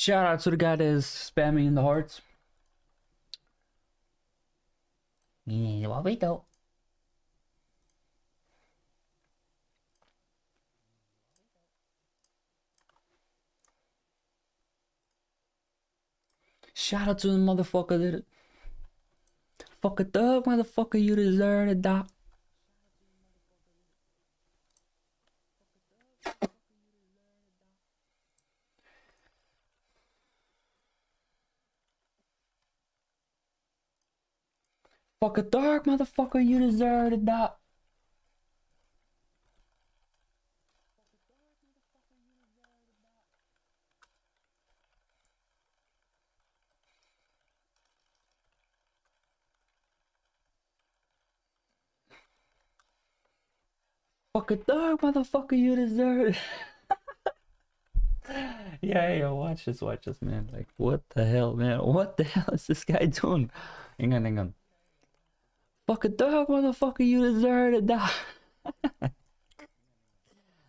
Shout out to the guy that is spamming in the hearts. Yeah, what we do? Shout out to the motherfucker that fuck a thug, motherfucker. You deserve to die. Fuck a thug, motherfucker. You deserve to die. Fuck a thug, motherfucker. You deserve it. Yeah, watch this, man. Like, what the hell, man? What the hell is this guy doing? Hang on. Fuck a dog, motherfucker, you deserve to die.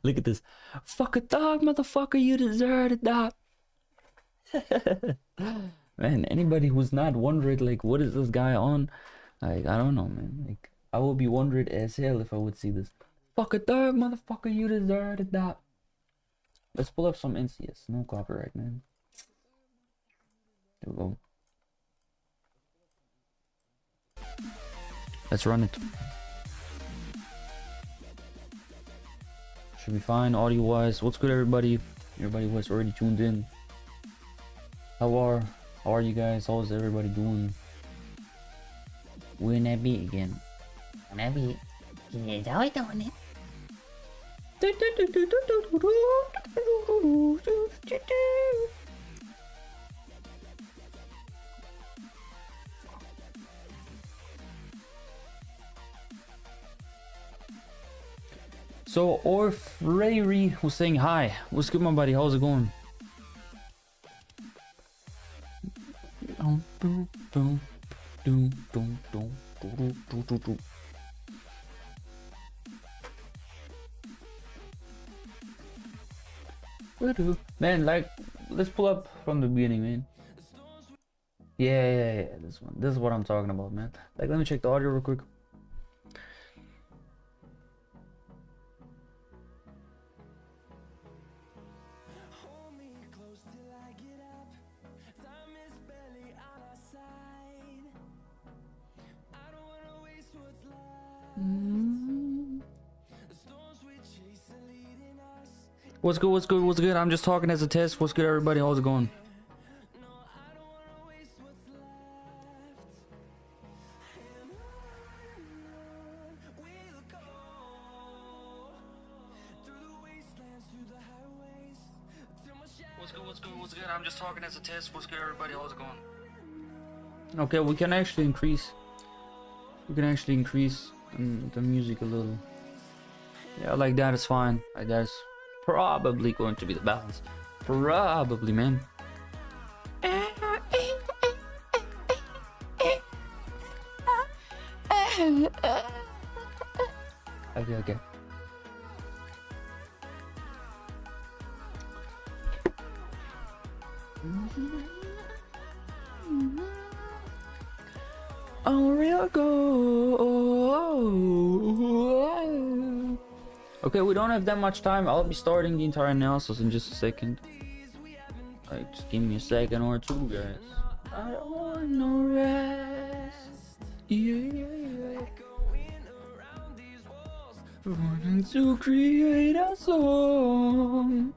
Look at this. Fuck a dog, motherfucker, you deserve to die. Man, anybody who's not wondering, like, what is this guy on? Like, I don't know, man. Like, I would be wondering as hell if I would see this. Fuck a dog, motherfucker, you deserve to die. Let's pull up some NCS. No copyright, man. There we go. Let's run it. Should be fine audio wise. What's good, everybody? Everybody who has already tuned in. How are you guys? How's everybody doing? We're in that beat again. On that beat. Here's how we doing it. So Orfreyri was saying hi. What's good, my buddy? How's it going? Man, like, let's pull up from the beginning, man. Yeah, this one. This is what I'm talking about, man. Like, let me check the audio real quick. What's good? I'm just talking as a test. What's good, everybody? How's it going? What's good? I'm just talking as a test. What's good, everybody? How's it going? Okay, we can actually increase. The music a little. Yeah, like that is fine. Like that's probably going to be the balance. Probably, man. Okay. On real go. Okay, we don't have that much time. I'll be starting the entire analysis in just a second. Like, just give me a second or two, guys. I don't want no rest. Yeah. Wanting to create a song.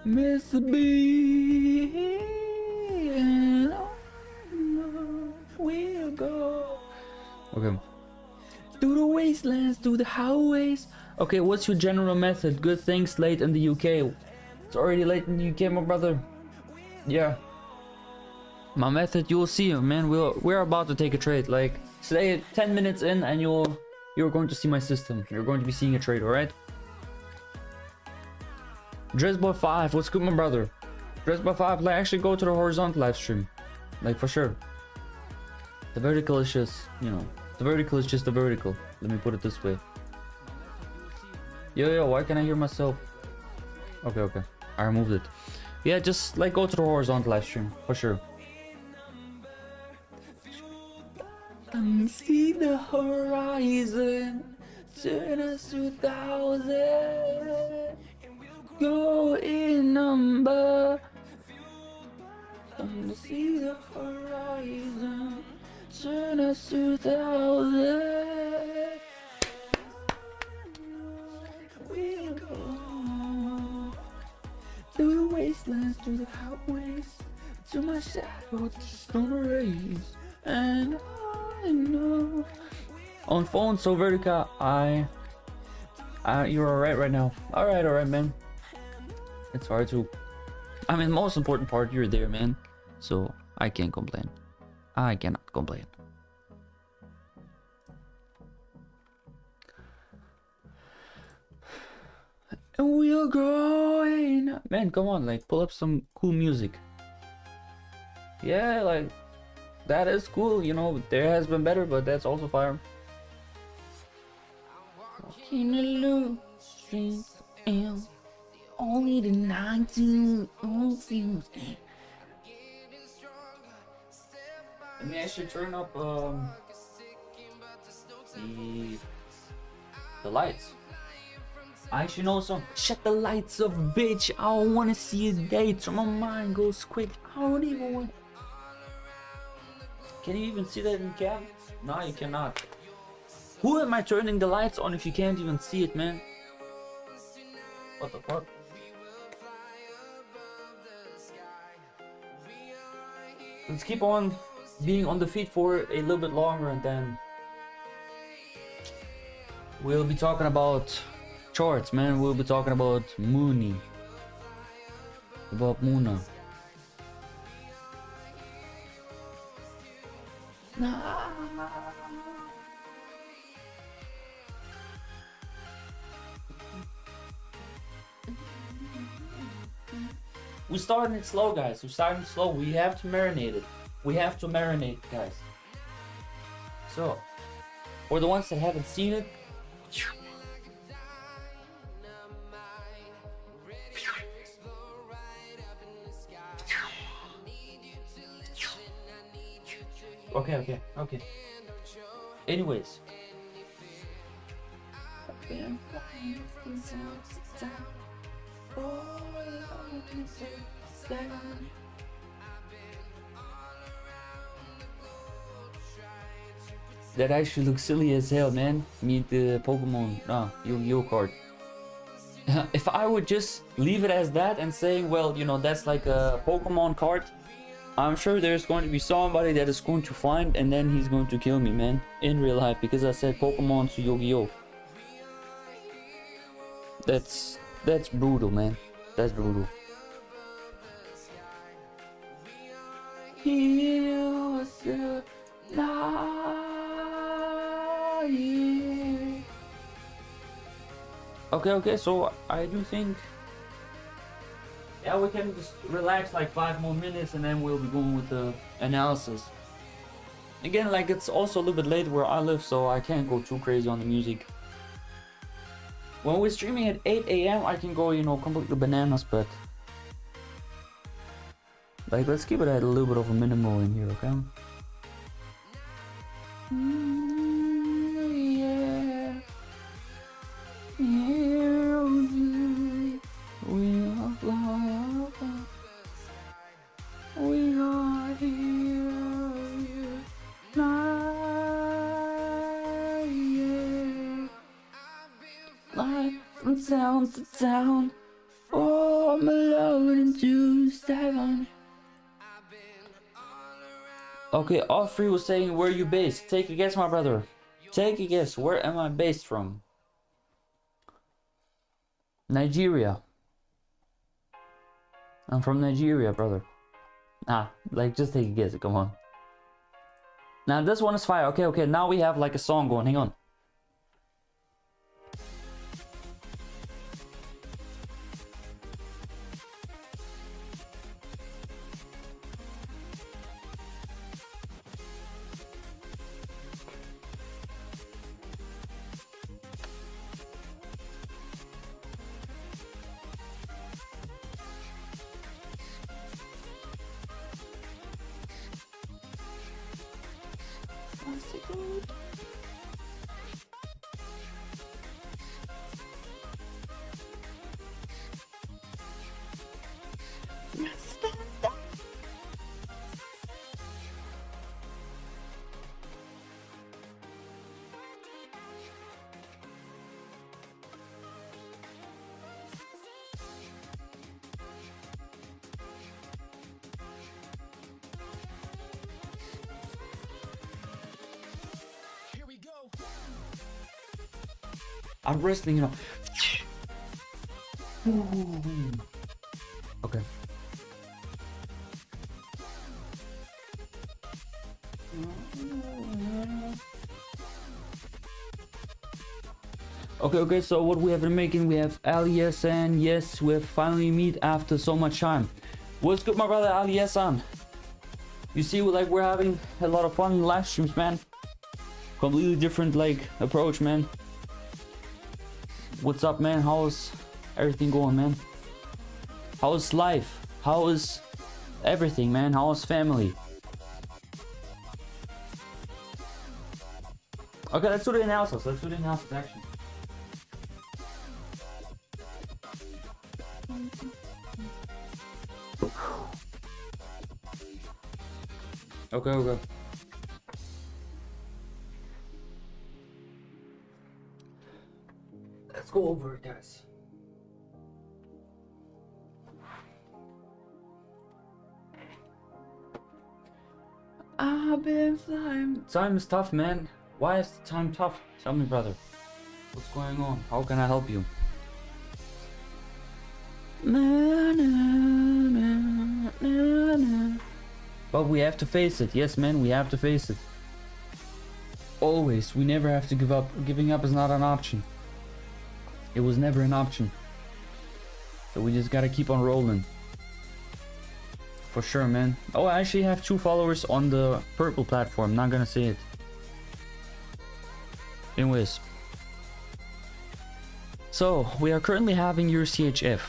Mr. B. And on we'll go. Okay. Through the wastelands, through the highways. Okay, what's your general method? Good things late in the UK. It's already late in the UK, my brother. Yeah. My method, you'll see, man. We're about to take a trade. Like, say 10 minutes in, and you're going to see my system. You're going to be seeing a trade, alright? Dressboy5, what's good, my brother? Dressboy5, like, actually go to the horizontal live stream. Like, for sure. The vertical is just, you know, the vertical is just the vertical. Let me put it this way. Yo, why can't I hear myself? Okay. I removed it. Yeah, just like go to the horizontal live stream for sure. See the horizon, turn us 2000. Go in number. See the horizon, turn us 2000. We'll go through the wastelands, through the highways, to my shadow, to stone rays, and I know. On phone, so Vertica, you're alright right now. Alright, man. It's hard to. I mean, most important part, you're there, man. So I can't complain. I cannot complain. And we're growing. Man, come on, like pull up some cool music. Yeah, like that is cool, you know. There has been better, but that's also fire. Walking alone, streets and only the 19 feels. Let me actually turn up the lights. I actually know some. Shut the lights off, bitch. I don't wanna see a date, so my mind goes quick. I don't even want. Can you even see that in cam? No, you cannot. Who am I turning the lights on if you can't even see it, man? What the fuck? Let's keep on being on the feet for a little bit longer, and then we'll be talking about charts, man. We'll be talking about Mooney, about Muna. We're starting it slow, guys. We're starting slow. We have to marinate it. We have to marinate, guys. So, for the ones that haven't seen it, okay. Anyways. That actually looks silly as hell, man. Meet the Pokemon, Yu-Gi-Oh card. If I would just leave it as that and saying, well, you know, that's like a Pokemon card, I'm sure there's going to be somebody that is going to find, and then he's going to kill me, man, in real life, because I said Pokemon to Yu-Gi-Oh. That's brutal, man. That's brutal. Okay, so I do think, yeah, we can just relax like 5 more minutes and then we'll be going with the analysis. Again, like it's also a little bit late where I live, so I can't go too crazy on the music. When we're streaming at 8 AM, I can go, you know, completely bananas, but like let's keep it at a little bit of a minimal in here, okay? From town to town, oh, I'm alone in 2-7. Okay, Offrey was saying, where are you based? Take a guess, my brother. Take a guess, where am I based from? Nigeria. I'm from Nigeria, brother. Like just take a guess, come on. Now this one is fire. Okay, now we have like a song going, hang on. I'm wrestling, you know. Okay. Okay, so what we have been making, we have Alias, and yes, we have finally meet after so much time. What's good, my brother Alias on? You see, like, we're having a lot of fun in live streams, man. Completely different, like, approach, man. What's up, man? How's everything going, man? How's life? How is everything, man? How's family? Okay, let's do the analysis. Let's do the analysis, actually. Okay. Let's go over it, guys. I've been flying. Time is tough, man. Why is the time tough? Tell me, brother. What's going on? How can I help you? But we have to face it. Yes, man, we have to face it. Always. We never have to give up. Giving up is not an option. It was never an option. So we just gotta keep on rolling. For sure, man. Oh, I actually have 2 followers on the purple platform. Not gonna say it. Anyways. So, we are currently having your CHF.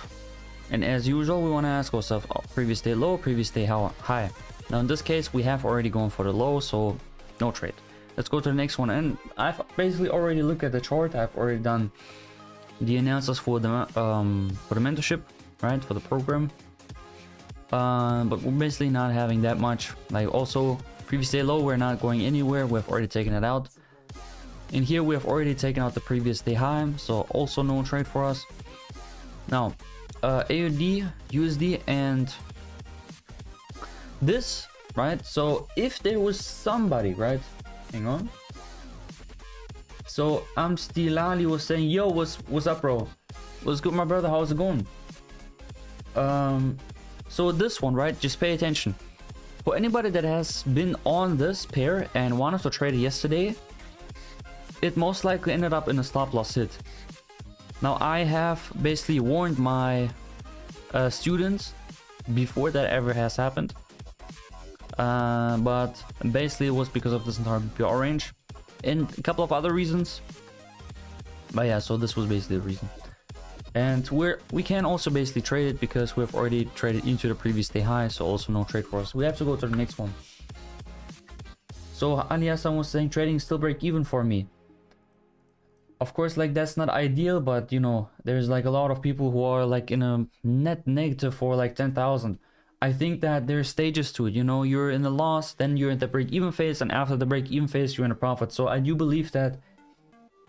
And as usual, we want to ask ourselves, oh, previous day low, previous day high. Now in this case, we have already gone for the low, so no trade. Let's go to the next one. And I've basically already looked at the chart. I've already done the analysis for the mentorship, right, for the program. But we're basically not having that much. Like, also previous day low, we're not going anywhere. We've already taken it out. In here, we have already taken out the previous day high, so also no trade for us. Now, AUD, USD, and this, right? So if there was somebody, right? Hang on. So Stilali was saying, yo, what's up, bro? What's good, my brother? How's it going? So this one, right? Just pay attention. For anybody that has been on this pair and wanted to trade it yesterday, it most likely ended up in a stop loss hit. Now I have basically warned my students before that ever has happened. But basically it was because of this entire BPR range and a couple of other reasons. But yeah, so this was basically the reason. And we can also basically trade it because we've already traded into the previous day high, so also no trade for us. We have to go to the next one. So Aliasan was saying trading still break even for me. Of course, like, that's not ideal, but you know, there's like a lot of people who are like in a net negative for like 10,000. I think that there's stages to it, you know. You're in the loss, then you're in the break-even phase, and after the break-even phase you're in a profit. So I do believe that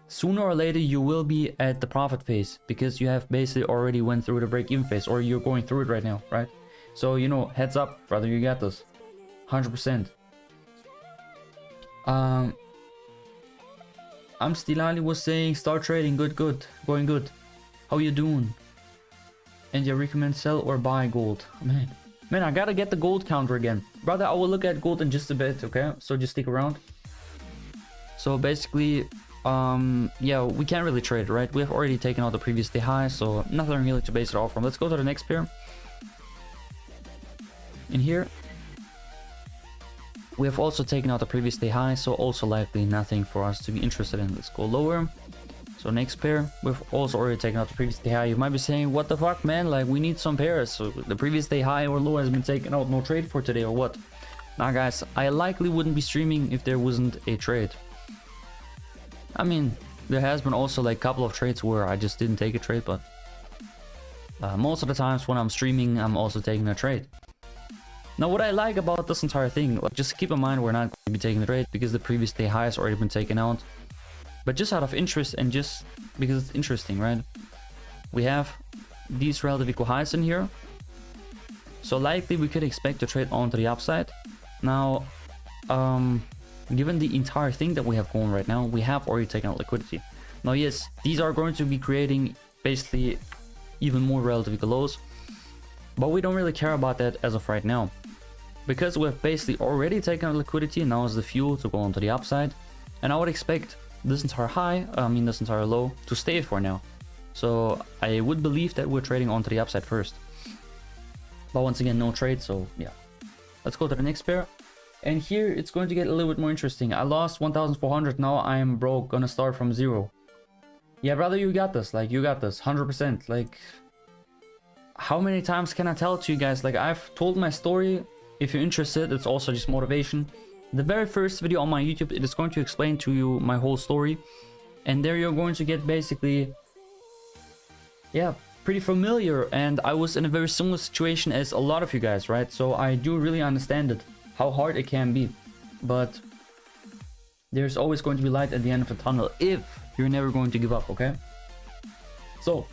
sooner or later you will be at the profit phase, because you have basically already went through the break-even phase, or you're going through it right now, right? So, you know, heads up, brother, you got this 100%. Stilali was saying, start trading, good, going good. How you doing? And you recommend sell or buy gold? Man, I gotta get the gold counter again. Brother, I will look at gold in just a bit, okay? So just stick around. So basically, yeah, we can't really trade, right? We have already taken out the previous day high, so nothing really to base it off from. Let's go to the next pair. In here, we have also taken out the previous day high, so also likely nothing for us to be interested in. Let's go lower. So next pair, we've also already taken out the previous day high. You might be saying, what the fuck, man? Like, we need some pairs. So the previous day high or low has been taken out, no trade for today or what? Now guys, I likely wouldn't be streaming if there wasn't a trade. I mean, there has been also like a couple of trades where I just didn't take a trade, but most of the times when I'm streaming, I'm also taking a trade. Now, what I like about this entire thing, like, just keep in mind we're not going to be taking the trade because the previous day high has already been taken out. But just out of interest and just because it's interesting, right? We have these relative equal highs in here. So likely we could expect to trade onto the upside. Now, given the entire thing that we have going right now, we have already taken out liquidity. Now yes, these are going to be creating basically even more relative lows, but we don't really care about that as of right now, because we've basically already taken our liquidity. Now is the fuel to go onto the upside, and I would expect this entire high, this entire low, to stay for now. So I would believe that we're trading onto the upside first, but once again, no trade. So yeah, let's go to the next pair. And here it's going to get a little bit more interesting. I lost 1,400. Now I am broke, gonna start from zero. Yeah, brother, you got this. Like, you got this 100%. Like, how many times can I tell it to you guys? Like, I've told my story. If you're interested, it's also just motivation. The very first video on my YouTube, it is going to explain to you my whole story, and there you're going to get basically, yeah, pretty familiar. And I was in a very similar situation as a lot of you guys, right? So I do really understand it, how hard it can be, but there's always going to be light at the end of the tunnel if you're never going to give up. Okay, so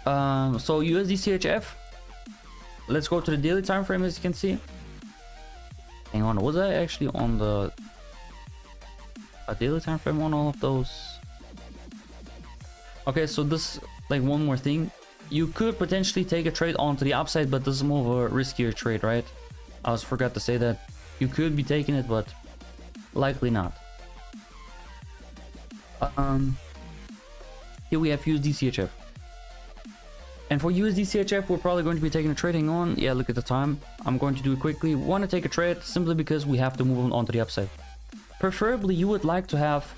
USD CHF, let's go to the daily time frame. As you can see, hang on, was I actually on the daily time frame on all of those? Okay, so this, like, one more thing, you could potentially take a trade onto the upside, but this is more of a riskier trade, right? I forgot to say that. You could be taking it, but likely not. Here we have USD CHF, and for USD CHF we're probably going to be taking a trading on. Yeah, look at the time. I'm going to do it quickly. We want to take a trade simply because we have to move on to the upside. Preferably you would like to have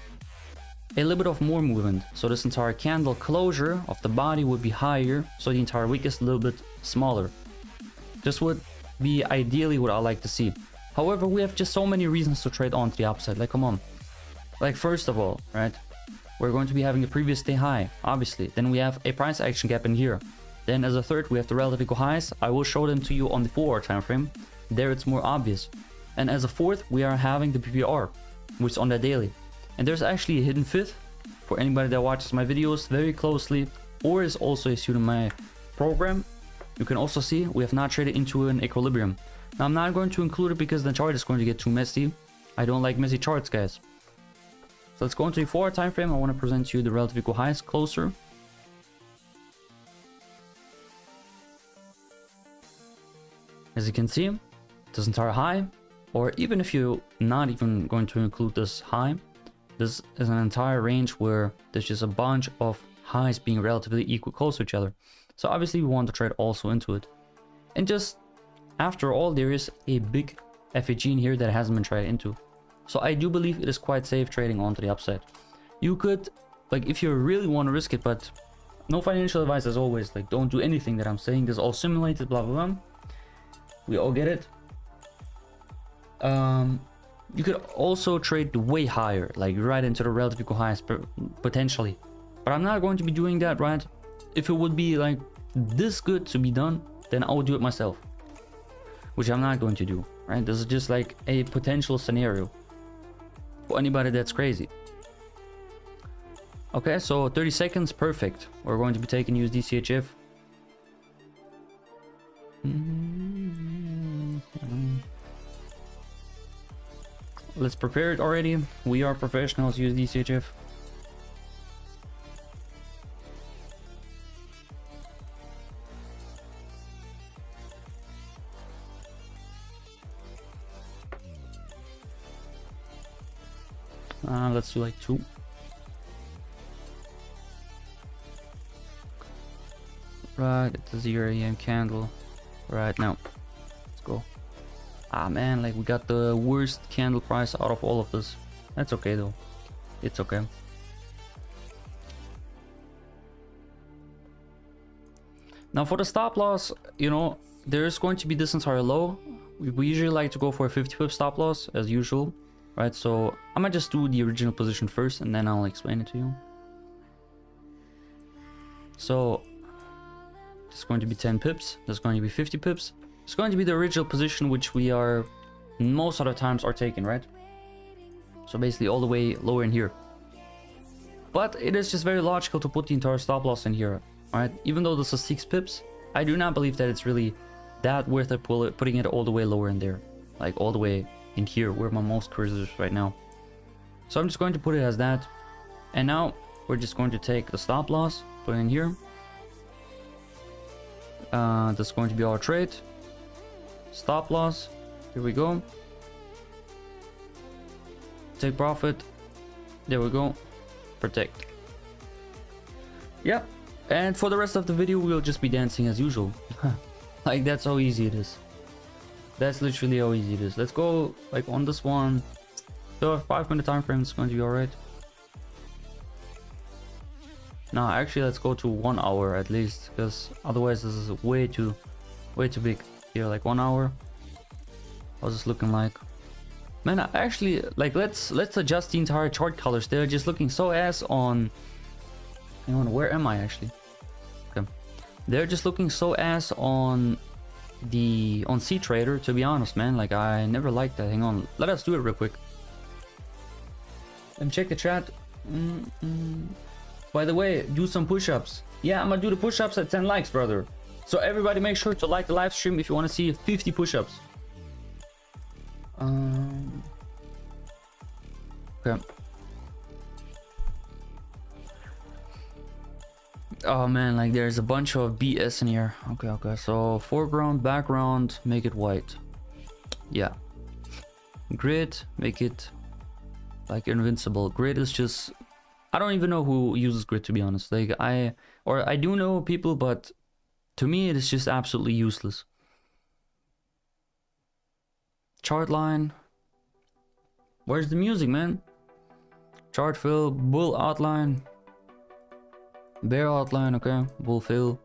a little bit of more movement, so this entire candle closure of the body would be higher, so the entire wick is a little bit smaller. This would be ideally what I like to see. However, we have just so many reasons to trade on to the upside. Like, come on. Like, first of all, right, we're going to be having a previous day high, obviously. Then we have a price action gap in here. Then as a third, we have the relative highs. I will show them to you on the 4 hour time frame. There it's more obvious. And as a fourth, we are having the PPR, which is on the daily. And there's actually a hidden fifth for anybody that watches my videos very closely or is also a student in my program. You can also see we have not traded into an equilibrium. Now I'm not going to include it because the chart is going to get too messy. I don't like messy charts, guys. So let's go into the 4 hour time frame. I want to present you the relative equal highs closer. As you can see, this entire high, or even if you're not even going to include this high, this is an entire range where there's just a bunch of highs being relatively equal close to each other. So obviously we want to trade also into it. And just after all, there is a big FAG in here that hasn't been traded into. So I do believe it is quite safe trading onto the upside. You could, like, if you really want to risk it, but no financial advice as always. Like, don't do anything that I'm saying. This is all simulated, blah blah blah. We all get it. You could also trade way higher, like right into the relative equal highs potentially, but I'm not going to be doing that, right? If it would be like this good to be done, then I would do it myself, which I'm not going to do, right? This is just like a potential scenario for anybody that's crazy. Okay, so 30 seconds, perfect. We're going to be taking USD CHF. Let's prepare it already. We are professionals. USD CHF. Let's do like 2. Right, it's a 0 AM candle. Right now, let's go. Ah man, like, we got the worst candle price out of all of this. That's okay though. It's okay. Now for the stop loss, you know, there's going to be this entire low. We usually like to go for a 50 pip stop loss as usual, right? So I might just do the original position first and then I'll explain it to you. So there's going to be 10 pips. There's going to be 50 pips. It's going to be the original position which we are most of the times are taking, right? So basically all the way lower in here. But it is just very logical to put the entire stop loss in here, right? Even though this is 6 pips, I do not believe that it's really that worth it putting it all the way lower in there, like all the way in here where my mouse cursor is right now. So I'm just going to put it as that. And now we're just going to take the stop loss, put it in here. That's going to be our trade. Stop loss. Here we go. Take profit. There we go. Protect. Yep. And for the rest of the video, we'll just be dancing as usual. Like, that's how easy it is. That's literally how easy it is. Let's go like on this one. So 5-minute time frame is going to be alright. No, actually let's go to 1 hour at least, because otherwise this is way too big. Here, like 1 hour. How's this looking like? Man, actually, like, let's adjust the entire chart colors. They're just looking so ass on. Hang on, where am I actually? Okay, they're just looking so ass on StarTrader, to be honest, man. Like, I never liked that. Hang on, let us do it real quick. Let me check the chat. By the way, do some push-ups. Yeah, I'm gonna do the push-ups at 10 likes, brother. So everybody make sure to like the live stream if you want to see 50 push-ups. Okay. Oh man, like there's a bunch of BS in here. Okay, so foreground, background, make it white. Yeah. Grid, make it like invincible. Grid is just, I don't even know who uses grid, to be honest. Like I do know people, but to me it is just absolutely useless. Chart line. Where's the music, man? Chart fill, bull outline. Bear outline, okay. Bull fill.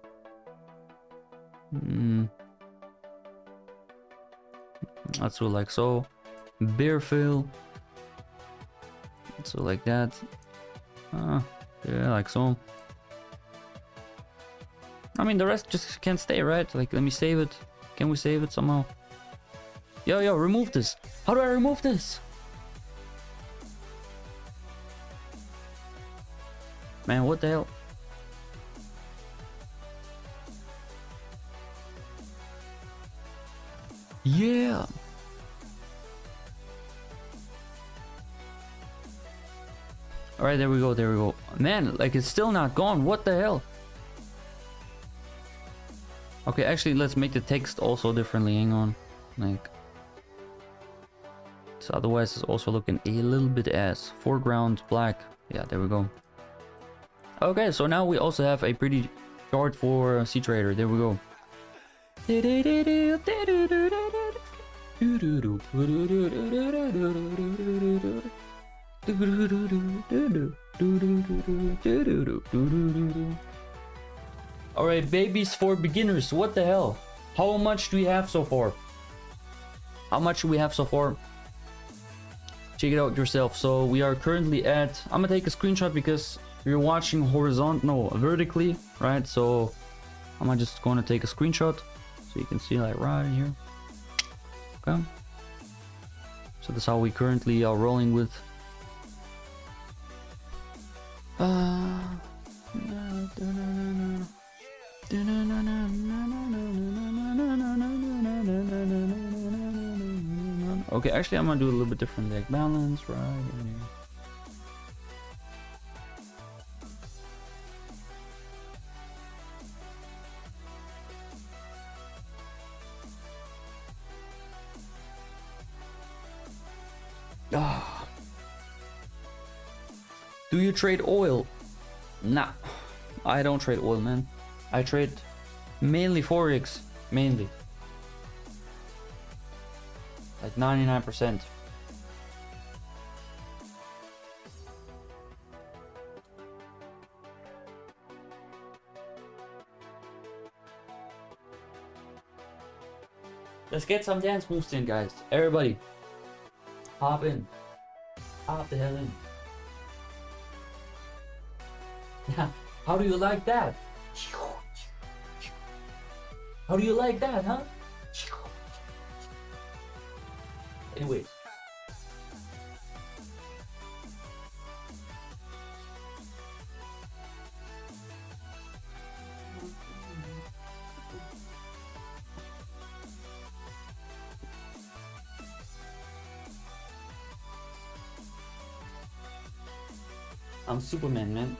Let's do like so. Bear fill. So like that. Yeah, like so. I mean, the rest just can't stay, right? Like, let me save it. Can we save it somehow? Yo, remove this. How do I remove this? Man, what the hell? Yeah. All right, there we go. Man, like, it's still not gone. What the hell? Okay, actually, let's make the text also differently. Hang on. Like, so otherwise it's also looking a little bit ass. Foreground black. Yeah, there we go. Okay, so now we also have a pretty chart for StarTrader. There we go. Alright, babies for beginners. What the hell? How much do we have so far? How much do we have so far? Check it out yourself. So we are currently at, I'm gonna take a screenshot because you're watching vertically, right? So I'm just gonna take a screenshot so you can see like right in here. Okay, so that's how we currently are rolling with. Okay, actually I'm gonna do a little bit different, like balance right in here. Do you trade oil? Nah, I don't trade oil, man. I trade mainly Forex, mainly. Like 99%. Let's get some dance moves in, guys. Everybody, hop in. Hop the hell in. Yeah, how do you like that? How do you like that, huh? Anyway. I'm Superman, man.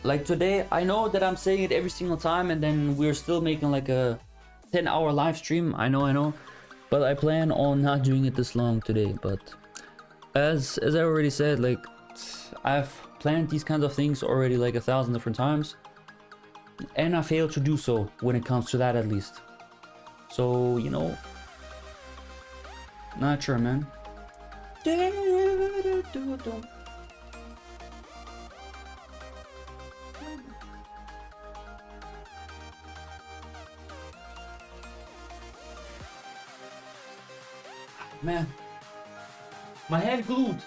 Like today, I know that I'm saying it every single time, and then we're still making like a 10-hour live stream. I know, but I plan on not doing it this long today. But as I already said, like I've planned these kinds of things already like 1,000 different times, and I failed to do so when it comes to that, at least. So, you know, not sure, man. Man, my hand glued.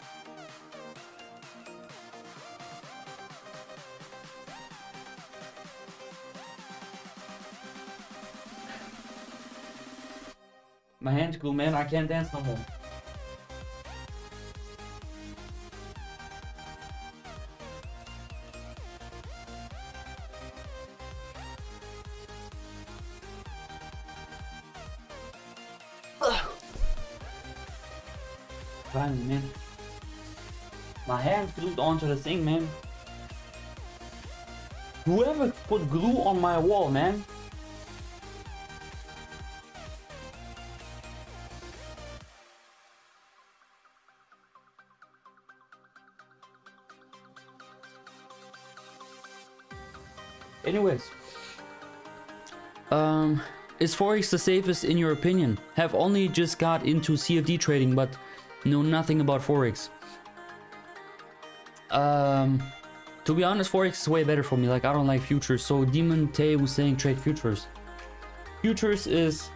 My hand's glued, man. I can't dance no more. Finally, man. My hand's glued onto the thing, man. Whoever put glue on my wall, man. Anyways, is Forex the safest in your opinion? Have only just got into CFD trading, but know nothing about Forex. To be honest, Forex is way better for me. Like, I don't like futures. So Demon Tay was saying trade futures. Futures is,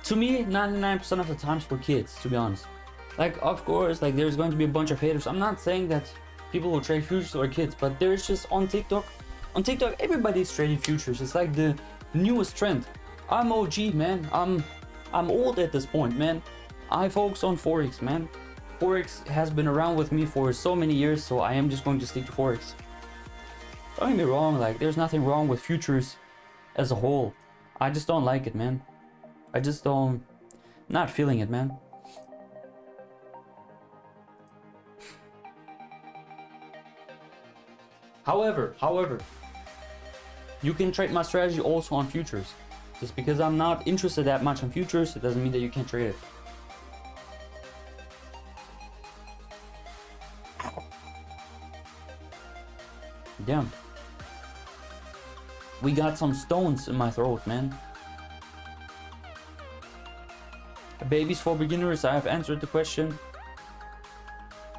to me, 99% of the times for kids, to be honest. Like, of course, like there's going to be a bunch of haters. I'm not saying that people who trade futures are kids, but there's just on TikTok, everybody's trading futures. It's like the newest trend. I'm OG, man. I'm old at this point, man. I focus on Forex, man. Forex has been around with me for so many years, so I am just going to stick to Forex. Don't get me wrong, like there's nothing wrong with futures as a whole. I just don't like it, man. I just don't, not feeling it, man. However, you can trade my strategy also on futures. Just because I'm not interested that much in futures, it doesn't mean that you can't trade it. Damn. We got some stones in my throat, man. Babies for beginners, I have answered the question.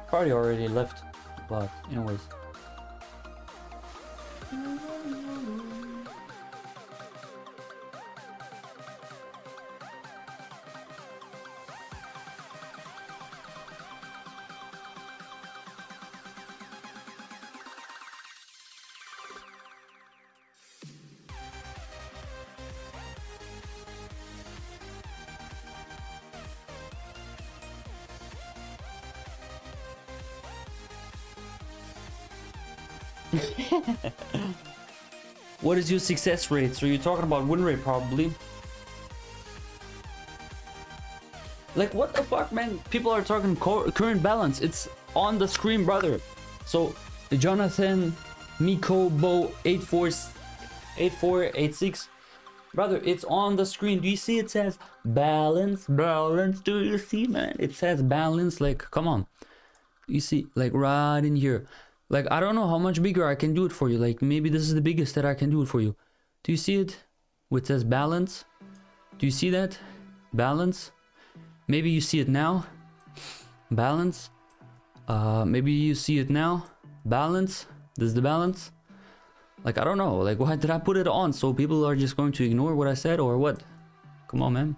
Probably already left, but anyways. What is your success rate? So you're talking about win rate, probably. Like, what the fuck, man? People are talking current balance. It's on the screen, brother. So Jonathan Miko Bo 8486, brother, it's on the screen. Do you see it says balance? Do you see, man? It says balance. Like, come on. You see, like right in here. Like, I don't know how much bigger I can do it for you. Like, maybe this is the biggest that I can do it for you. Do you see it? Where it says balance? Do you see that? Balance? Maybe you see it now. Balance. Maybe you see it now. Balance. This is the balance. Like, I don't know. Like, why did I put it on? So people are just going to ignore what I said, or what? Come on, man.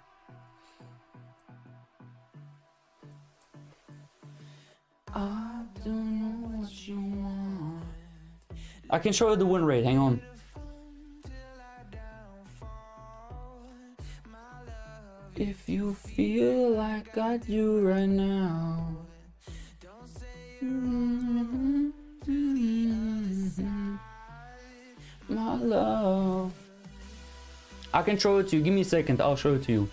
I don't know what you want. I can show you the win rate. Hang on. If you feel like I do right now. My love. I can show it to you. Give me a second. I'll show it to you.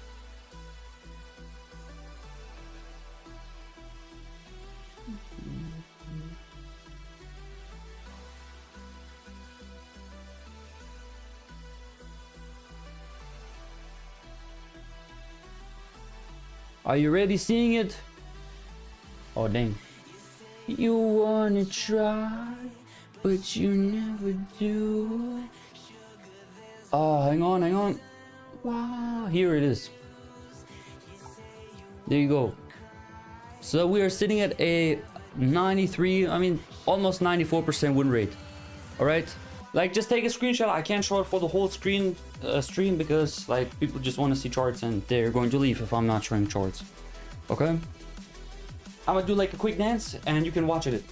Are you ready seeing it? Oh dang. You wanna try, but you never do. Oh, hang on, hang on. Wow, here it is. There you go. So we are sitting at a 93, I mean almost 94% win rate. All right, like just take a screenshot. I can't show it for the whole screen stream because like people just want to see charts and they're going to leave if I'm not showing charts. Okay, I'm gonna do like a quick dance and you can watch it.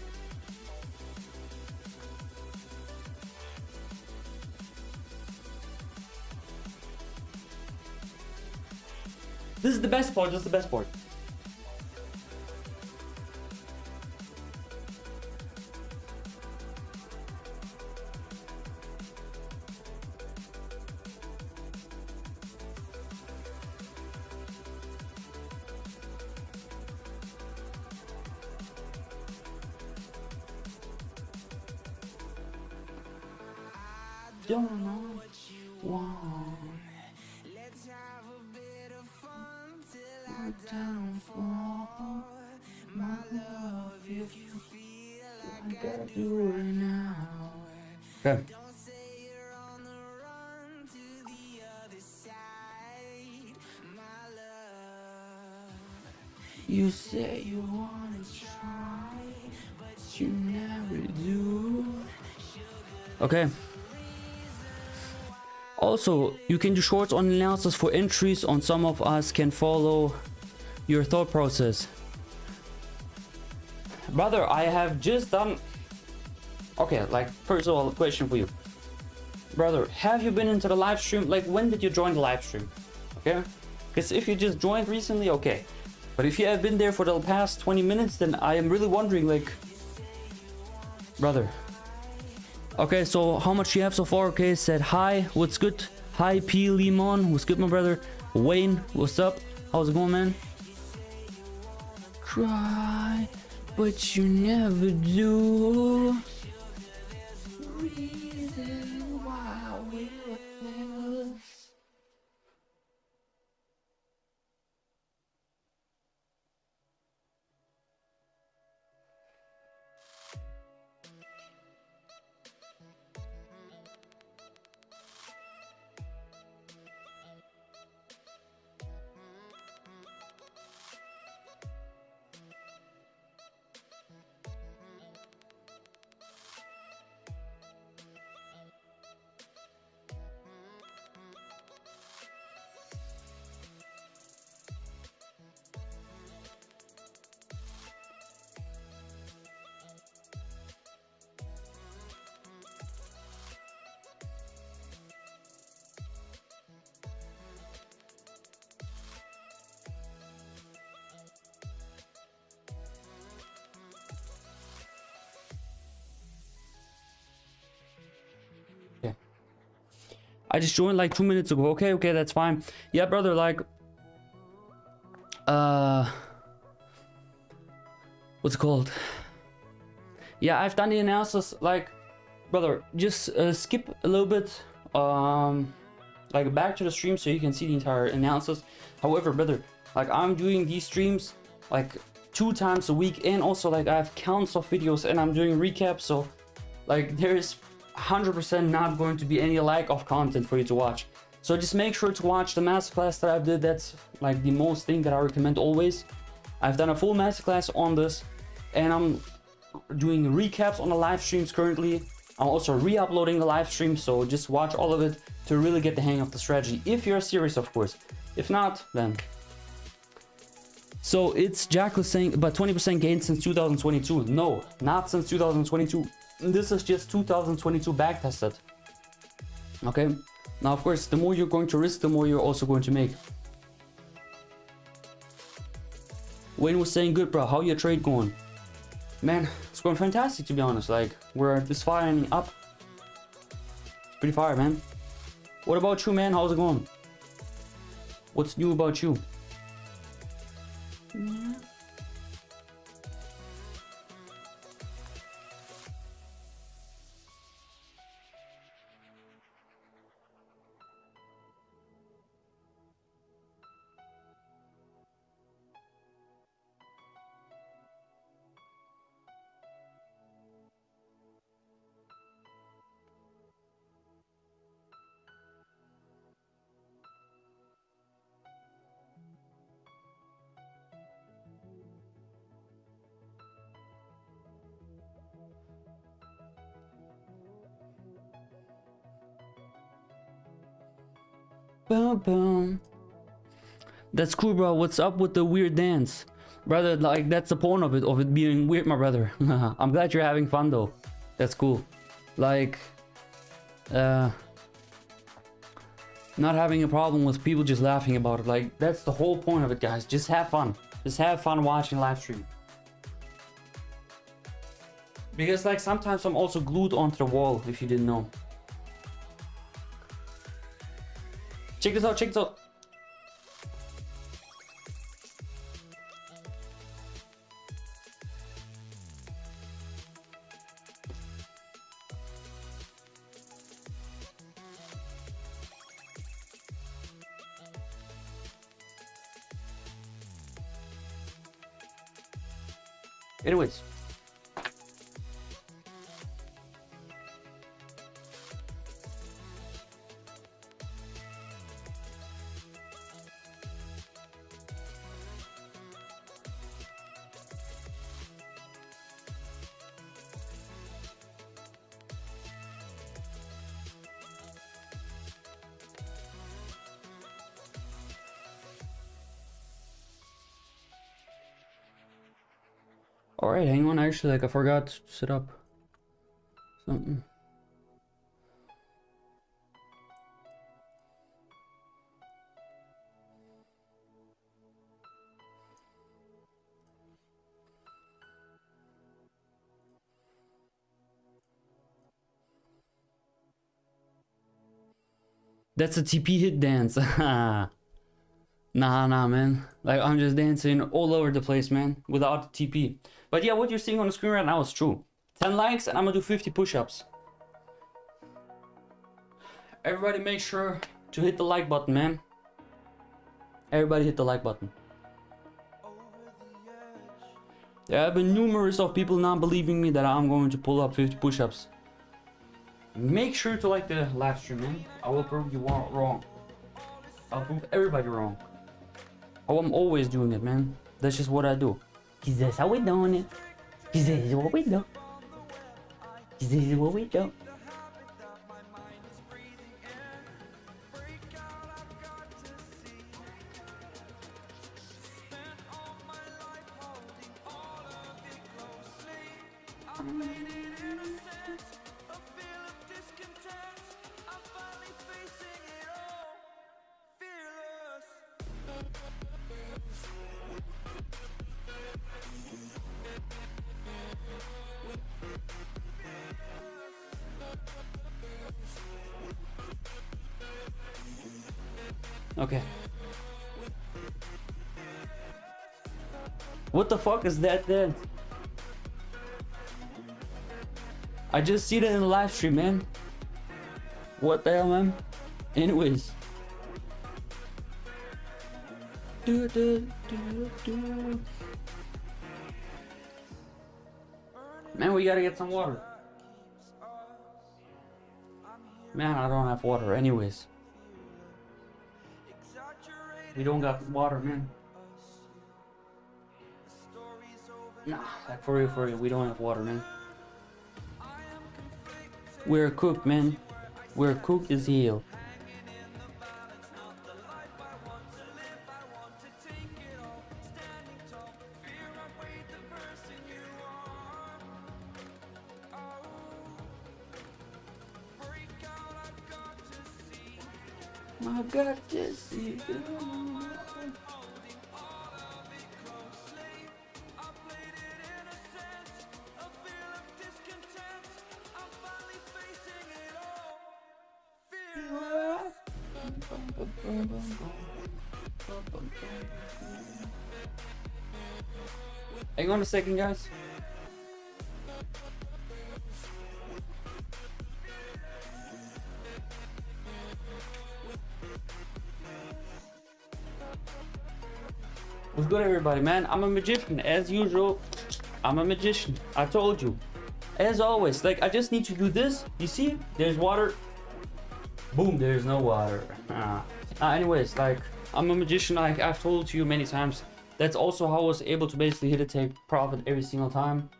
This is the best part. This is the best part. Don't know what you want. Let's have a bit of fun till I downfall. My love, if you feel like I do it now. Okay. Don't say you're on the run to the other side. My love. You say you wanna try, but you never do. Okay. Also, you can do shorts on analysis for entries on some of us can follow your thought process. Brother, I have just done... Okay, like, first of all, a question for you. Brother, have you been into the live stream? Like, when did you join the live stream? Okay? Because if you just joined recently, okay. But if you have been there for the past 20 minutes, then I am really wondering, like... Brother... Okay, so how much you have so far? Okay, said hi, what's good? Hi P Limon, what's good my brother? Wayne, what's up? How's it going, man? Cry, but you never do. Reason why we lose. I just joined like 2 minutes ago. Okay, okay, that's fine. Yeah, brother, like... What's it called? Yeah, I've done the analysis, like... Brother, just skip a little bit, like back to the stream so you can see the entire analysis. However, brother, like I'm doing these streams like 2 times a week, and also like I have counts of videos and I'm doing recaps, so like there's 100% not going to be any lack of content for you to watch. So just make sure to watch the masterclass that I did. That's like the most thing that I recommend always. I've done a full masterclass on this, and I'm doing recaps on the live streams currently. I'm also re-uploading the live stream, so just watch all of it to really get the hang of the strategy, if you're serious, of course. If not, then... So it's Jack was saying about 20% gain since 2022. No, not since 2022. This is just 2022 back tested. Okay, now of course the more you're going to risk, the more you're also going to make. Wayne was saying, good bro, how your trade going? Man, it's going fantastic, to be honest. Like, we're this firing up. It's pretty fire, man. What about you, man? How's it going? What's new about you? Yeah. Boom, boom. That's cool, bro. What's up with the weird dance? Brother, like, that's the point of it being weird, my brother. I'm glad you're having fun, though. That's cool. Like, not having a problem with people just laughing about it. Like, that's the whole point of it, guys. Just have fun. Just have fun watching live stream. Because, like, sometimes I'm also glued onto the wall, if you didn't know. Check this out, check this out. Anyways. Alright, hang on, actually, like, I forgot to set up something. That's a TP hit dance. Nah, man. Like, I'm just dancing all over the place, man, without the TP. But yeah, what you're seeing on the screen right now is true. 10 likes and I'm gonna do 50 push-ups. Everybody make sure to hit the like button, man. Everybody hit the like button. There have been numerous of people not believing me that I'm going to pull up 50 push-ups. Make sure to like the live stream, man. I will prove you wrong. I'll prove everybody wrong. Oh, I'm always doing it, man. That's just what I do. Cause that's how we doing it. Cause this is what we do. Cause this is what we do. Okay. What the fuck is that then? I just see that in the live stream, man. What the hell, man? Anyways. Man, we gotta get some water. Man, I don't have water. Anyways. We don't got water, man. Nah, like for real, we don't have water, man. We're cooked, man. We're cooked as hell. I got to see you. Hang on a second, guys. What's good, everybody, man? I'm a magician, as usual. I'm a magician. I told you. As always, like, I just need to do this. You see? There's water. Boom, there's no water. Anyways, like, I'm a magician, like I've told you many times. That's also how I was able to basically hit a take profit every single time.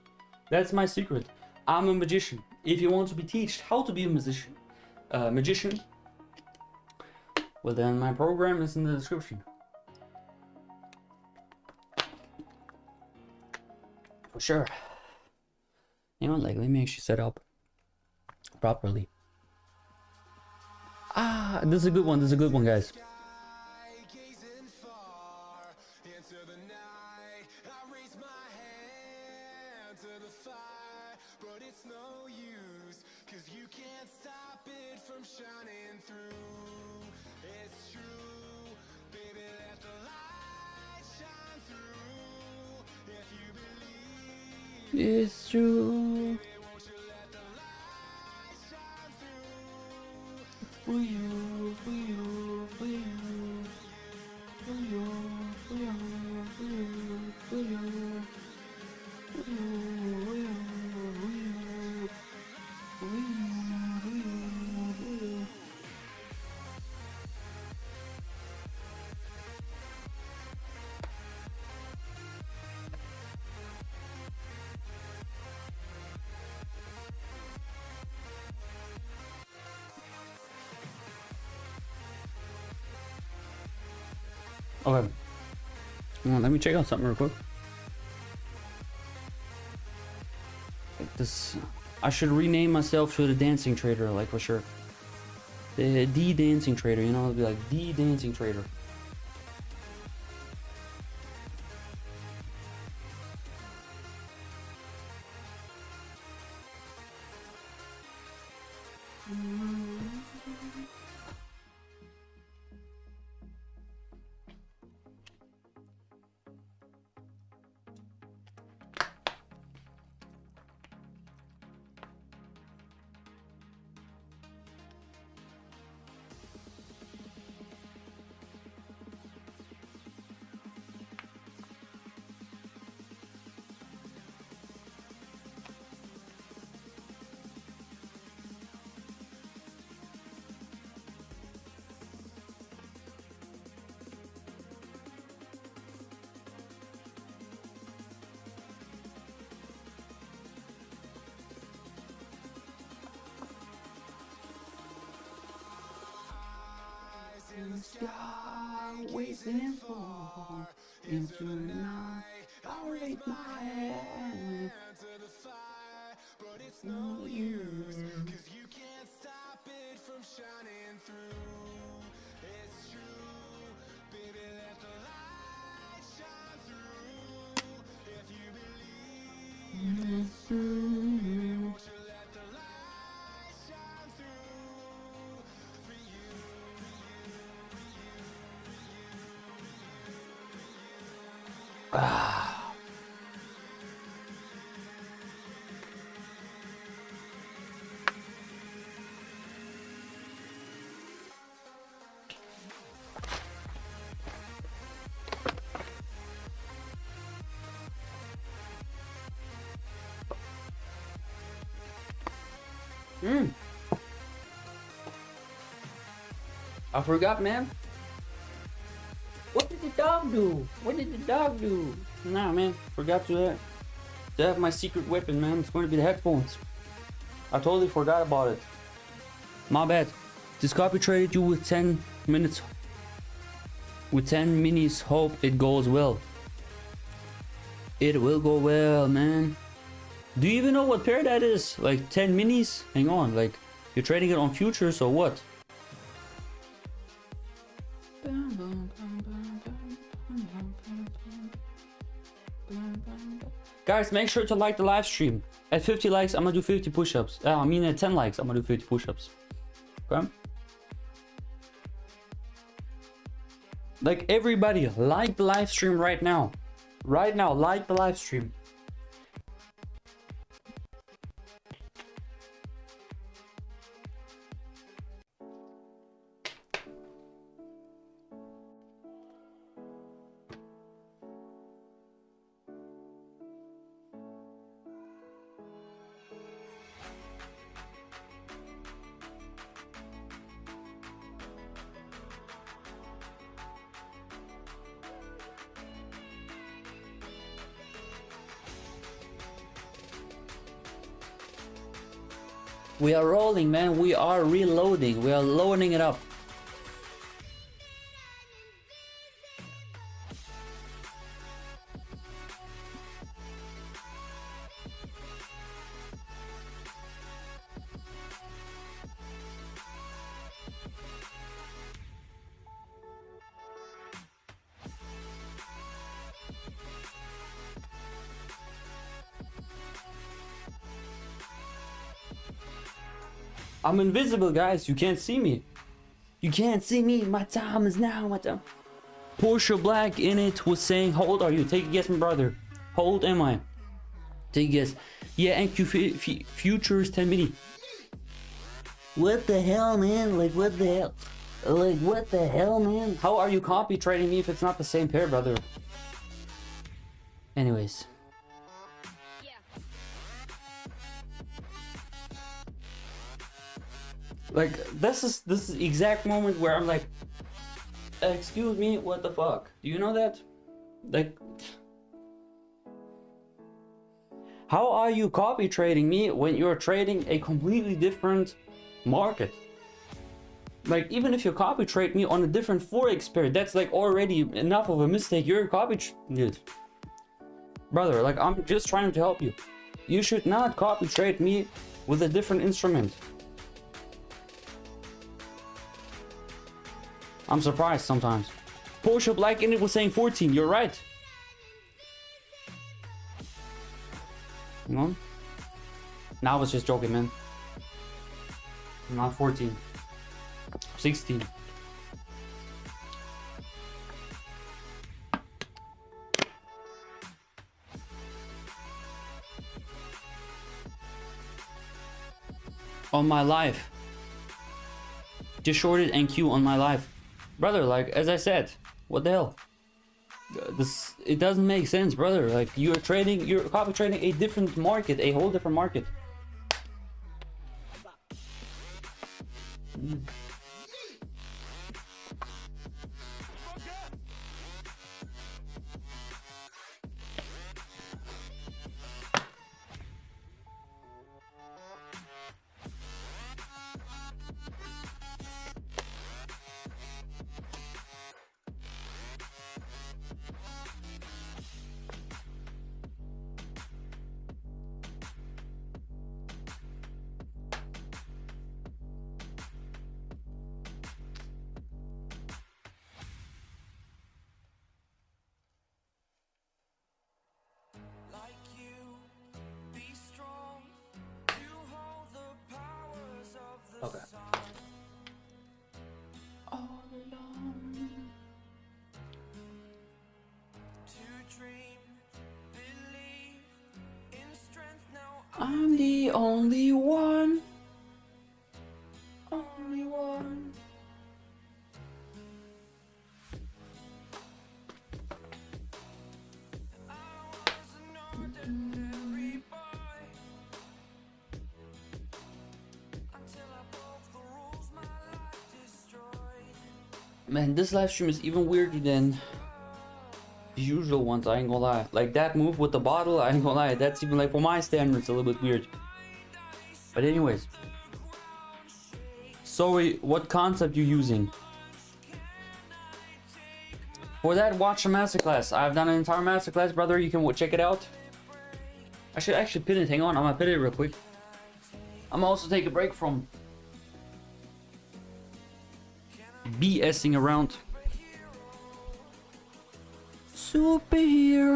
That's my secret. I'm a magician. If you want to be taught how to be a magician, Well, then my program is in the description. For sure. You know, like, let me actually set up properly. Ah, this is a good one. This is a good one, guys. It's true. For you, for you, for you, for you, for you, for you, for you, for you, for you. Okay. Come on, let me check out something real quick. Like this, I should rename myself to the Dancing Trader, like, for sure. The Dancing Trader, you know, it'll be like the Dancing Trader. In the sky, waiting for into the night. I'll raise my hand to the fire, but it's no use, 'cause you can't stop it from shining through. It's true, baby, let the light shine through. If you believe it's true, won't you let the light shine through for you? Ah. I forgot, man. What did the dog do? What did the dog do? Nah, man, forgot to have my secret weapon, man. It's going to be the headphones. I totally forgot about it. My bad. Just copy traded you with 10 minutes. With 10 minis, hope it goes well. It will go well, man. Do you even know what pair that is? Like 10 minis? Hang on, like you're trading it on futures or what? Guys, make sure to like the live stream. At 50 likes, I'm gonna do 50 push-ups. I mean, at 10 likes, I'm gonna do 50 push-ups. Okay? Like, everybody, like the live stream right now. Right now, like the live stream. We are rolling, man. We are reloading. We are loading it up. I'm invisible, guys. You can't see me. You can't see me. My time is now. My time. Portia Black in it was saying, how old are you? Take a guess, my brother. How old am I? Take a guess. Yeah, NQ Futures 10 mini. What the hell, man? Like, what the hell? Like, what the hell, man? How are you copy trading me if it's not the same pair, brother? Anyways. Like, this is the exact moment where I'm like, excuse me, what the fuck? Do you know that? Like, how are you copy trading me when you're trading a completely different market? Like, even if you copy trade me on a different forex pair, that's like already enough of a mistake. You're a dude. Brother, like, I'm just trying to help you. You should not copy trade me with a different instrument. I'm surprised sometimes. Portia Black in it was saying 14. You're right. Hang on. Now I was just joking, man. Not 14. 16. On my life. Just shorted NQ on my life. Brother, like, as I said, what the hell? It doesn't make sense, brother. Like, you're copy trading a different market, a whole different market. Okay. All alone. I'm the only one. Only one. Man, this live stream is even weirder than the usual ones, I ain't gonna lie. Like, that move with the bottle, I ain't gonna lie, that's even, like, for my standards, a little bit weird. But anyways. Sorry, what concept you using? For that, watch a masterclass. I've done an entire masterclass, brother. You can check it out. I should actually pin it. Hang on, I'm gonna pin it real quick. I'm gonna also take a break from BSing around. Superhero.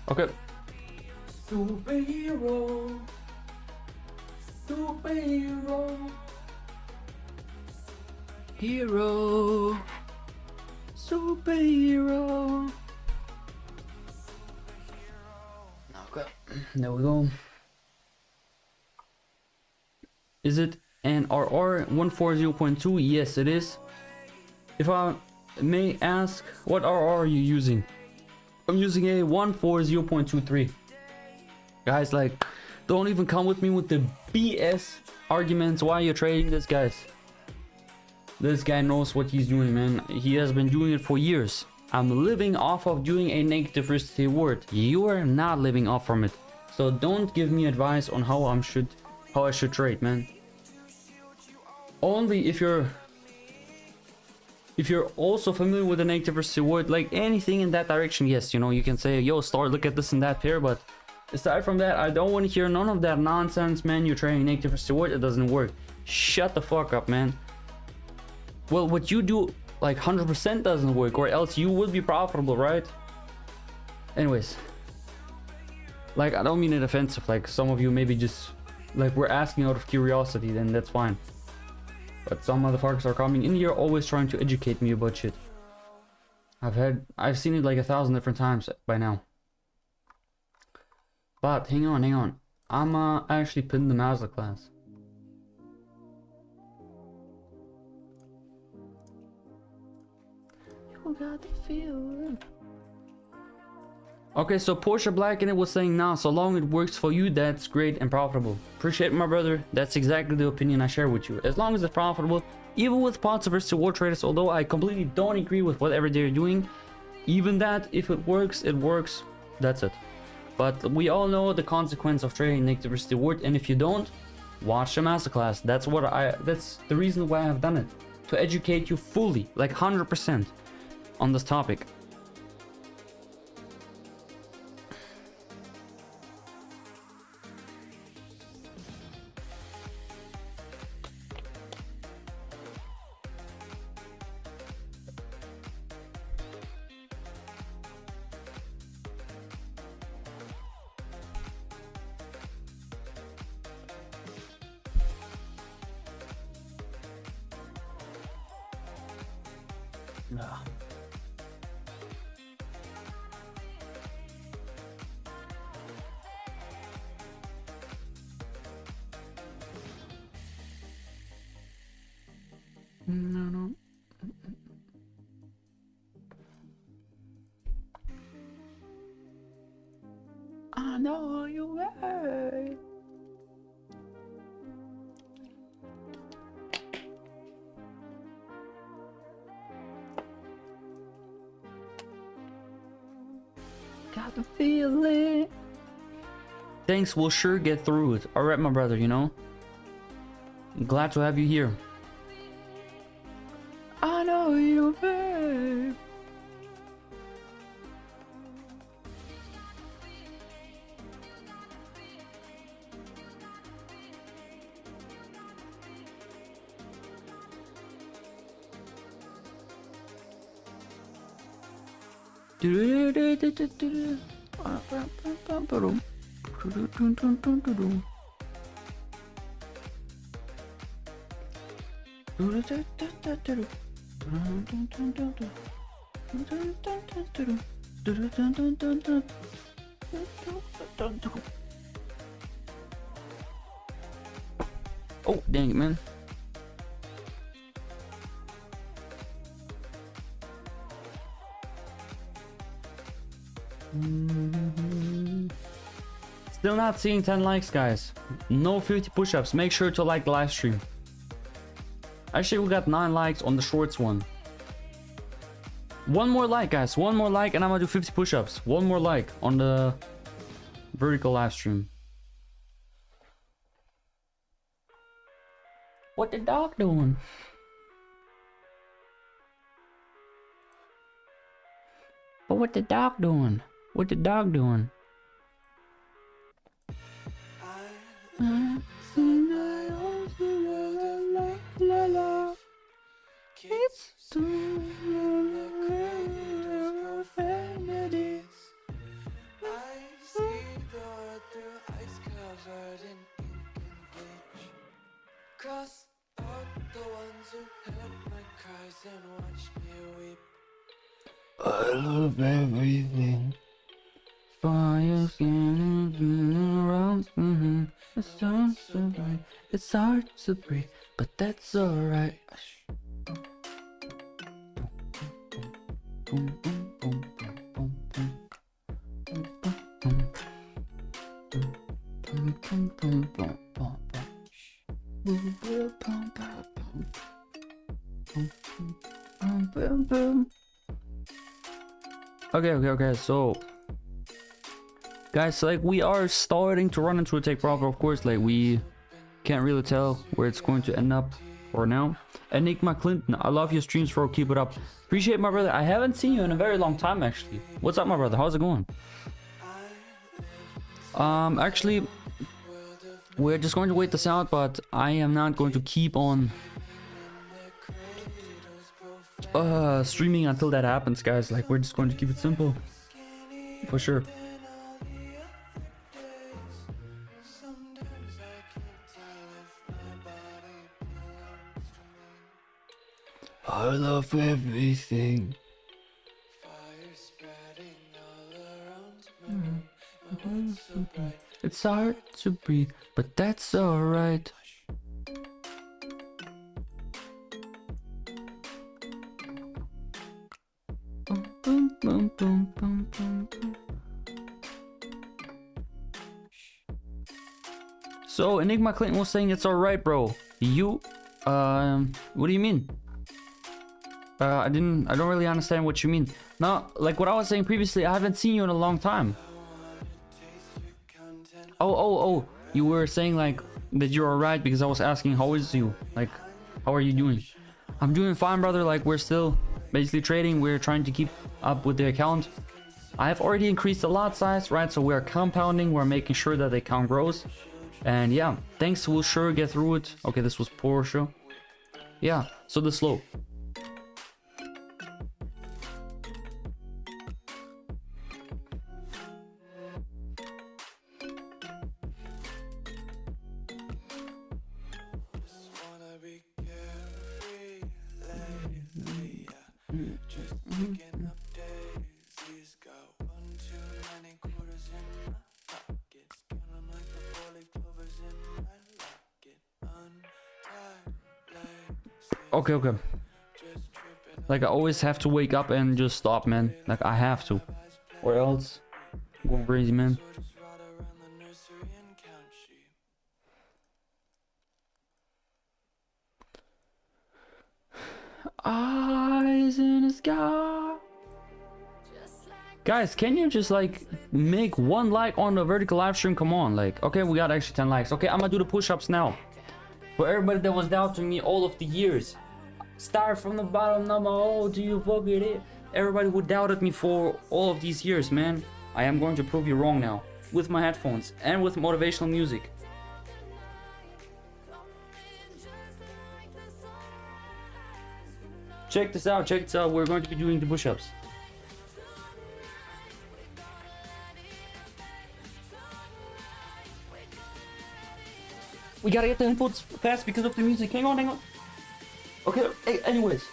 Okay. Superhero. Superhero. Hero. Superhero. Okay, there we go. Is it an RR 140.2? Yes, it is. If I may ask, what RR are you using? I'm using a 140.23. Guys, like, don't even come with me with the BS arguments why you're trading this, guys. This guy knows what he's doing, man. He has been doing it for years. I'm living off of doing a negative risk reward. You are not living off from it. So don't give me advice on how I should trade, man. Only if you're also familiar with the negative risk reward, like anything in that direction, yes, you know, you can say, yo, start, look at this and that pair, but aside from that, I don't want to hear none of that nonsense, man. You're trading negative risk reward, it doesn't work. Shut the fuck up, man. well, what you do like 100% doesn't work, or else you would be profitable, right? Anyways, like, I don't mean it offensive, like some of you maybe just like we're asking out of curiosity, then that's fine. But some motherfuckers are coming in here always trying to educate me about shit. I've seen it like 1,000 different times by now. But hang on. I'm actually pinned the masterclass. You got the feeling. Okay, so Porsche Black in it was saying, nah, so long it works for you, that's great and profitable. Appreciate it, my brother. That's exactly the opinion I share with you. As long as it's profitable, even with pots versus reward traders, although I completely don't agree with whatever they're doing, even that, if it works, it works. That's it. But we all know the consequence of trading negative versus reward, and if you don't, watch the masterclass. That's the reason why I've done it. To educate you fully, like 100% on this topic. No. I know you right. Got the feeling. Thanks, we'll sure get through it. Alright, my brother, you know? I'm glad to have you here. I know you, babe. Oh, dang it, man. Still not seeing 10 likes, guys. No 50 push-ups. Make sure to like the live stream. Actually, we got 9 likes on the shorts one. One more like, guys. One more like and I'm gonna do 50 push-ups. One more like on the vertical live stream. What the dog doing? But what the dog doing? What the dog doing? Cross out the ones who heard my cries and watched me weep. I love everything. Fire scanning around me. It sounds so bright. It's hard to breathe, but that's alright. Okay, so guys, like, we are starting to run into a take profit, of course. Like, we can't really tell where it's going to end up for now. Enigma Clinton, I love your streams, bro. Keep it up. Appreciate it, my brother. I haven't seen you in a very long time, actually. What's up, my brother? How's it going? Actually, we're just going to wait this out, but I am not going to keep on streaming until that happens, guys. Like, we're just going to keep it simple. For sure. I love everything. It's hard to breathe, but that's alright. Boom, boom, boom, boom, boom, boom. So Enigma Clinton was saying it's alright, bro. You, what do you mean? I don't really understand what you mean. No, like what I was saying previously, I haven't seen you in a long time. Oh, you were saying like that you're alright because I was asking how is you? Like, how are you doing? I'm doing fine, brother. Like, we're still basically trading. We're trying to keep up with the account. I have already increased the lot size, right? So we're compounding. We're making sure that the account grows. And yeah, thanks. We'll sure get through it. Okay, this was Porsche. Yeah, so the slope. Okay. Like, I always have to wake up and just stop, man. Like, I have to. Or else, I'm going crazy, man. Eyes in the sky. Guys, can you just like make one like on the vertical live stream? Come on, like, okay, we got actually 10 likes. Okay, I'm gonna do the push-ups now. For everybody that was doubting me all of the years, start from the bottom, number, oh, do you fuck with it? Everybody who doubted me for all of these years, man, I am going to prove you wrong now. With my headphones and with motivational music. Check this out, we're going to be doing the push-ups. We gotta get the inputs fast because of the music. Hang on. Okay, anyways.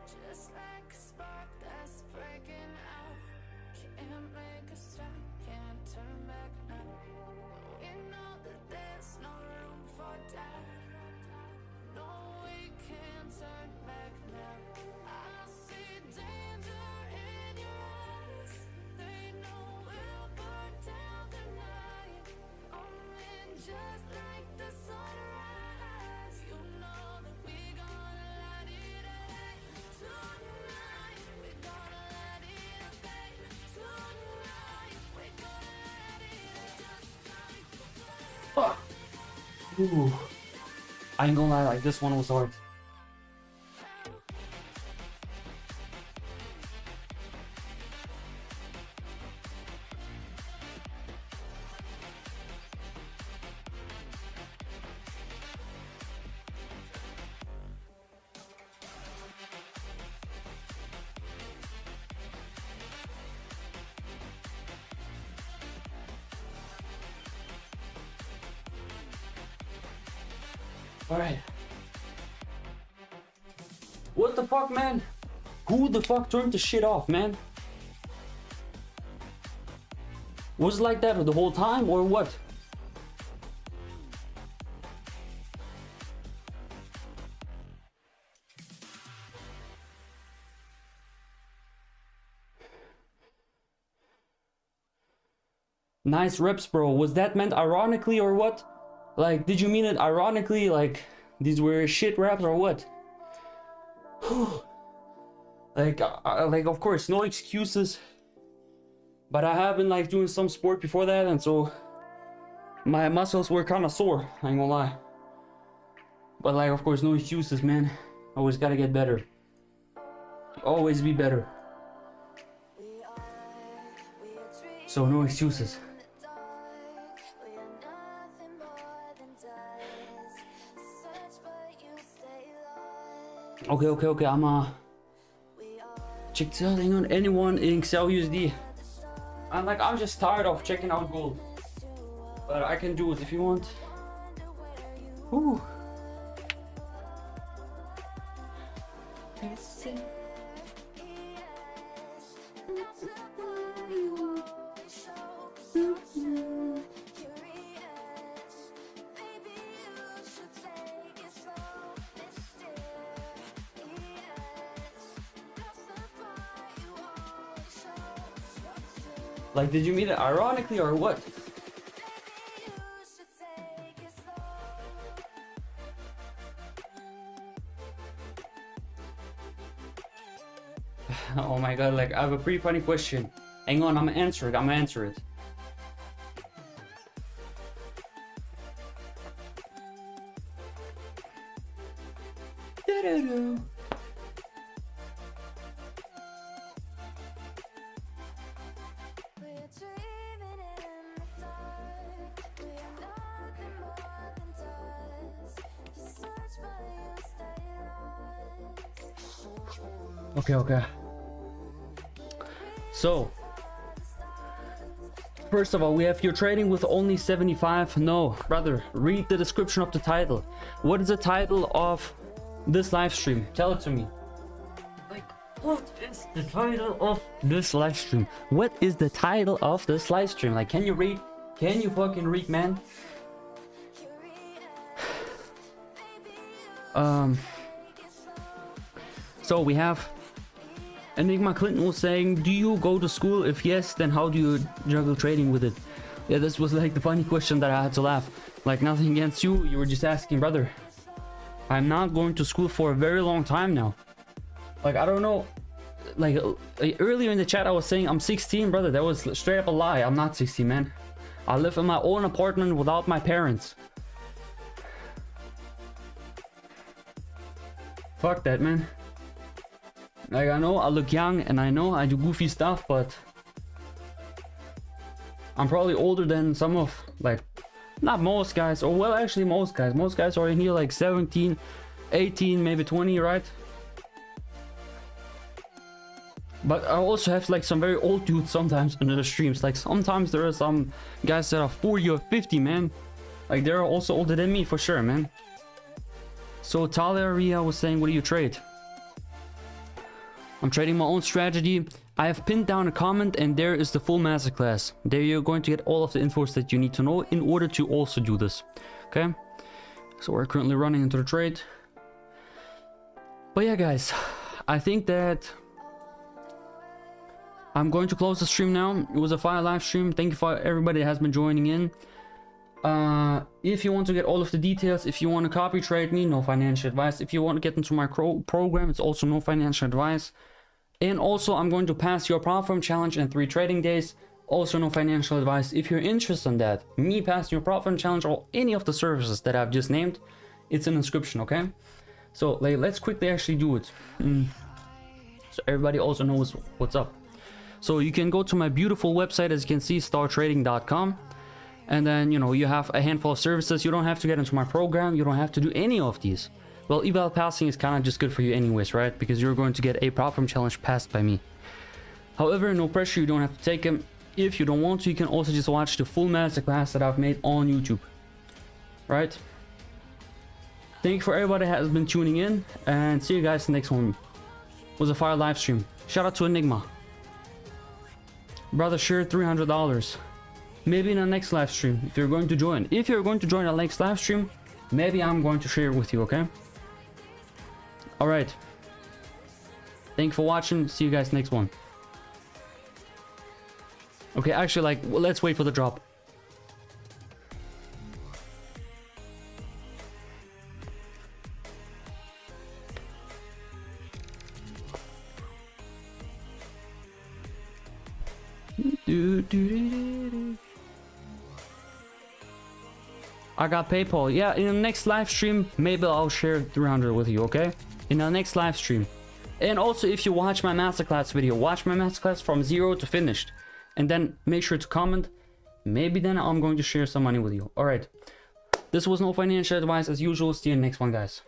Just like a spark that's breaking out. Can't make a stop, can't turn back now. We know that there's no room for doubt. No, we can't turn back now. I see danger in your eyes. They know we'll burn down the night. Coming just like the sunrise. You know that we gonna light it up. Tonight, we gonna light it up, babe. Tonight, we gonna light it up just like the sunrise. Fuck. Ooh. I ain't gonna lie, like, this one was hard. Alright. What the fuck, man? Who the fuck turned the shit off, man? Was it like that the whole time or what? Nice reps, bro. Was that meant ironically or what? Like, did you mean it ironically? Like, these were shit reps or what? Like, of course, no excuses. But I have been like doing some sport before that, and so my muscles were kind of sore. I ain't gonna lie. But like, of course, no excuses, man. Always gotta get better. Always be better. So no excuses. Okay. I'm check this out. Hang on, anyone in Excel USD. I'm just tired of checking out gold, but I can do it if you want. Whew. Like, did you mean it ironically or what? Oh my god, like, I have a pretty funny question. Hang on, I'm gonna answer it. Da-da-da. Okay. So, first of all, we have you're trading with only 75. No, brother, read the description of the title. What is the title of this live stream? Tell it to me. Like, what is the title of this live stream? What is the title of this live stream? Like, can you read? Can you fucking read, man? So we have Enigma Clinton was saying, do you go to school? If yes, then how do you juggle trading with it? Yeah, this was like the funny question that I had to laugh. Like, nothing against you, you were just asking, brother. I'm not going to school for a very long time now. Like, I don't know. Like, earlier in the chat I was saying I'm 16, brother. That was straight up a lie. I'm not 16, man. I live in my own apartment without my parents. Fuck that, man. Like, I know I look young and I know I do goofy stuff, but I'm probably older than some of, like, not most guys, or well, actually most guys. Most guys are in here like 17, 18, maybe 20, right? But I also have like some very old dudes sometimes in the streams. Like, sometimes there are some guys that are 40 or 50, man. Like, they're also older than me for sure, man. So Talaria was saying, what do you trade? I'm trading my own strategy. I have pinned down a comment, and there is the full masterclass. There you're going to get all of the infos that you need to know in order to also do this. Okay? So we're currently running into the trade. But yeah, guys, I think that I'm going to close the stream now. It was a fire live stream. Thank you for everybody that has been joining in. If you want to get all of the details, if you want to copy trade me, no financial advice. If you want to get into my program, it's also no financial advice. And also, I'm going to pass your platform challenge in 3 trading days. Also no financial advice. If you're interested in that, me passing your platform challenge or any of the services that I've just named, it's an inscription, okay? So like, let's quickly actually do it. So everybody also knows what's up. So you can go to my beautiful website, as you can see, StarTrading.com. And then, you know, you have a handful of services. You don't have to get into my program. You don't have to do any of these. Well, eval passing is kind of just good for you anyways, right? Because you're going to get a platform challenge passed by me. However, no pressure. You don't have to take them. If you don't want to, you can also just watch the full masterclass that I've made on YouTube. Right? Thank you for everybody that has been tuning in. And see you guys in the next one. It was a fire live stream. Shout out to Enigma. Brother shared $300. Maybe in the next live stream, if you're going to join. If you're going to join the next live stream, maybe I'm going to share with you, okay? Alright. Thank you for watching. See you guys next one. Okay, actually, like, well, let's wait for the drop. I got PayPal. Yeah, in the next live stream, maybe I'll share 300 with you, okay? In the next live stream. And also, if you watch my masterclass video, watch my masterclass from 0 to finished. And then make sure to comment. Maybe then I'm going to share some money with you. Alright. This was no financial advice as usual. See you in the next one, guys.